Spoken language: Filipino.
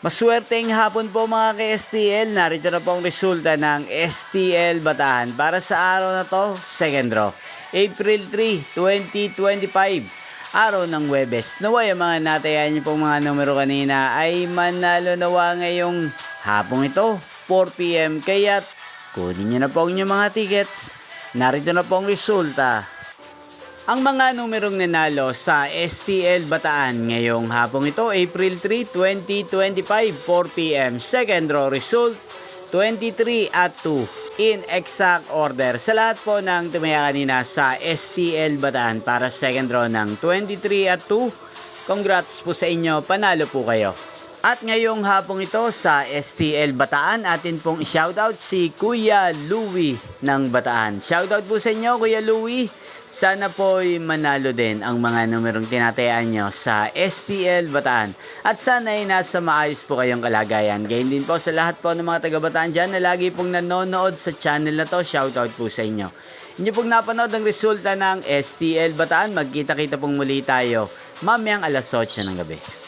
Maswerteng hapon po mga ka-STL. Narito na po ang resulta ng STL Bataan para sa araw na to, second draw. April 3, 2025. Araw ng Huwebes. Naway ang mga natayan niyo pong mga numero kanina ay manalo nawa ngayong hapong ito, 4 PM. Kaya kunin niyo na po ang inyong mga tickets. Narito na po ang resulta. Ang mga numerong nanalo sa STL Bataan ngayong hapong ito, April 3, 2025, 4 PM. Second draw result, 23 at 2 in exact order. Sa lahat po ng tumaya kanina sa STL Bataan para second draw ng 23 at 2, congrats po sa inyo, panalo po kayo. At ngayong hapong ito sa STL Bataan, atin pong shoutout si Kuya Louie ng Bataan. Shoutout po sa inyo, Kuya Louie. Sana po'y manalo din ang mga numerong tinatayaan nyo sa STL Bataan. At sana ay nasa maayos po kayong kalagayan. Gayun din po sa lahat po ng mga taga-Bataan dyan na lagi pong nanonood sa channel na to. Shoutout po sa inyo. Inyo pong napanood ang resulta ng STL Bataan. Magkita-kita pong muli tayo mamayang alas 8 ng gabi.